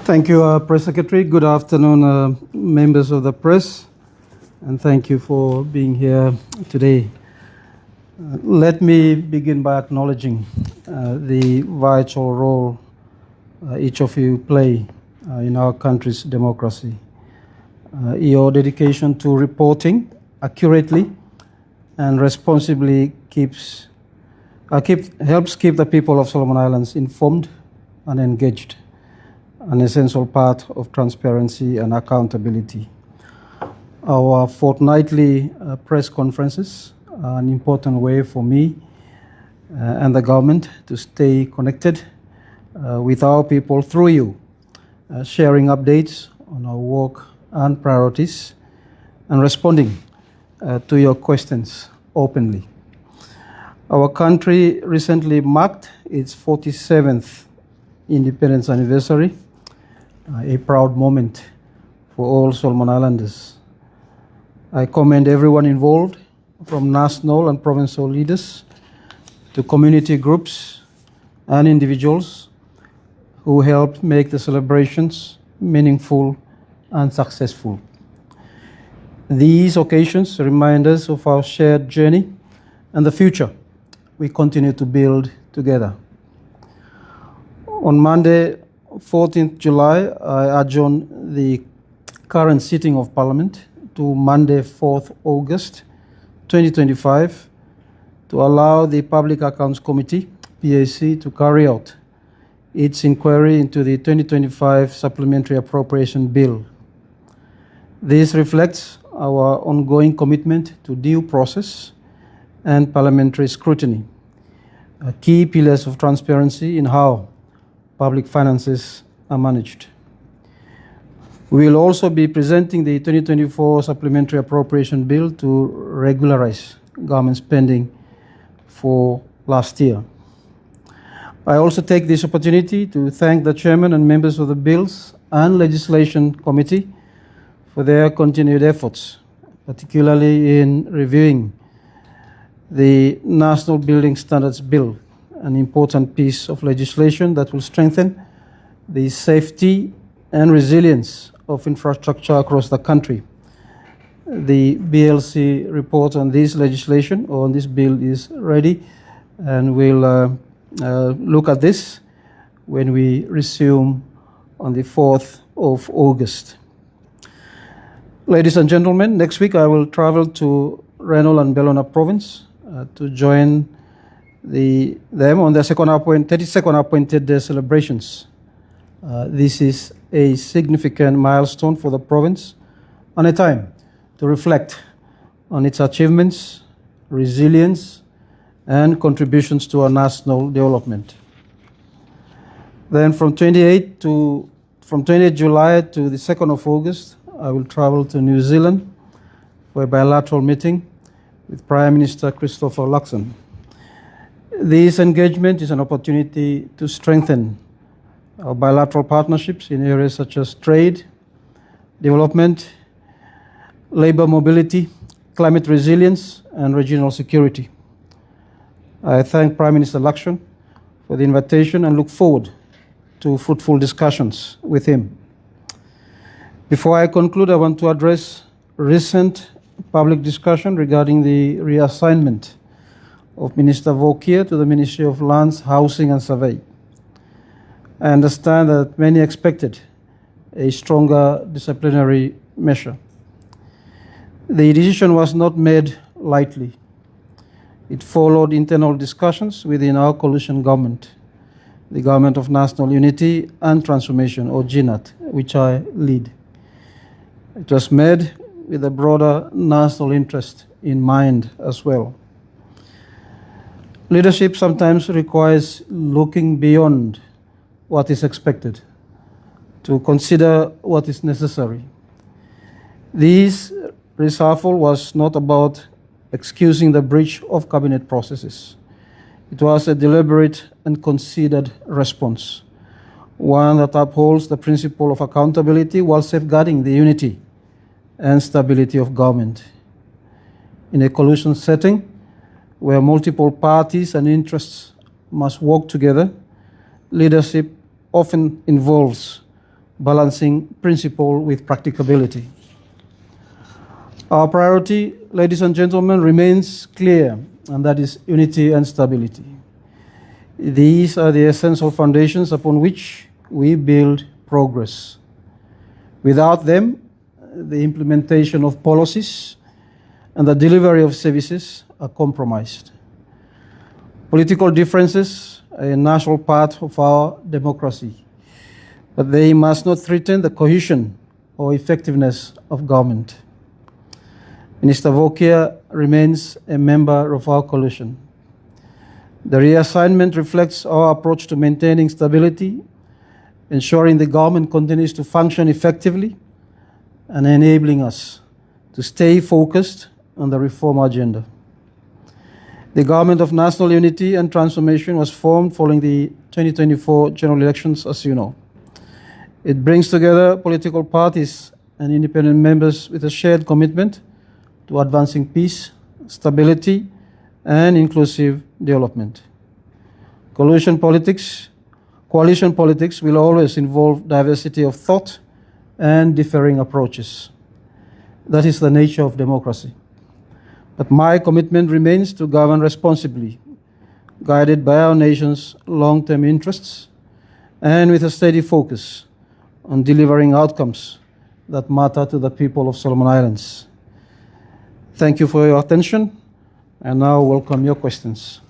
Thank you, Press Secretary. Good afternoon, members of the press, and thank you for being here today. Let me begin by acknowledging the vital role each of you play in our country's democracy. Your dedication to reporting accurately and responsibly helps keep the people of Solomon Islands informed and engaged, an essential part of transparency and accountability. Our fortnightly press conferences are an important way for me and the government to stay connected with our people through you, sharing updates on our work and priorities and responding to your questions openly. Our country recently marked its 47th independence anniversary, a proud moment for all Solomon Islanders. I commend everyone involved, from national and provincial leaders to community groups and individuals who helped make the celebrations meaningful and successful. These occasions remind us of our shared journey and the future we continue to build together. On Monday, 14th July, I adjourn the current sitting of Parliament to Monday, 4th August 2025, to allow the Public Accounts Committee, PAC, to carry out its inquiry into the 2025 Supplementary Appropriation Bill. This reflects our ongoing commitment to due process and parliamentary scrutiny, key pillars of transparency in how public finances are managed. We will also be presenting the 2024 Supplementary Appropriation Bill to regularize government spending for last year. I also take this opportunity to thank the Chairman and members of the Bills and Legislation Committee for their continued efforts, particularly in reviewing the National Building Standards Bill, an important piece of legislation that will strengthen the safety and resilience of infrastructure across the country. The BLC report on this legislation, or on this bill, is ready, and we'll look at this when we resume on the 4th of August. Ladies and gentlemen, next week I will travel to Rennell and Bellona province to join them on their 32nd appointed day celebrations. This is a significant milestone for the province and a time to reflect on its achievements, resilience, and contributions to our national development. Then from 28 July to the 2nd of August, I will travel to New Zealand for a bilateral meeting with Prime Minister Christopher Luxon. This engagement is an opportunity to strengthen our bilateral partnerships in areas such as trade, development, labor mobility, climate resilience, and regional security. I thank Prime Minister Luxon for the invitation and look forward to fruitful discussions with him. Before I conclude, I want to address recent public discussion regarding the reassignment of Minister Vauquier to the Ministry of Lands, Housing and Survey. I understand that many expected a stronger disciplinary measure. The decision was not made lightly. It followed internal discussions within our coalition government, the Government of National Unity and Transformation, or GNAT, which I lead. It was made with a broader national interest in mind as well. Leadership sometimes requires looking beyond what is expected to consider what is necessary. This reshuffle was not about excusing the breach of cabinet processes. It was a deliberate and considered response, one that upholds the principle of accountability while safeguarding the unity and stability of government. In a coalition setting, where multiple parties and interests must work together, leadership often involves balancing principle with practicability. Our priority, ladies and gentlemen, remains clear, and that is unity and stability. These are the essential foundations upon which we build progress. Without them, the implementation of policies and the delivery of services are compromised. Political differences are a natural part of our democracy, but they must not threaten the cohesion or effectiveness of government. Minister Vokia remains a member of our coalition. The reassignment reflects our approach to maintaining stability, ensuring the government continues to function effectively, and enabling us to stay focused on the reform agenda. The Government of National Unity and Transformation was formed following the 2024 general elections, as you know. It brings together political parties and independent members with a shared commitment to advancing peace, stability, and inclusive development. Coalition politics will always involve diversity of thought and differing approaches. That is the nature of democracy. But my commitment remains to govern responsibly, guided by our nation's long-term interests and with a steady focus on delivering outcomes that matter to the people of Solomon Islands. Thank you for your attention, and now welcome your questions.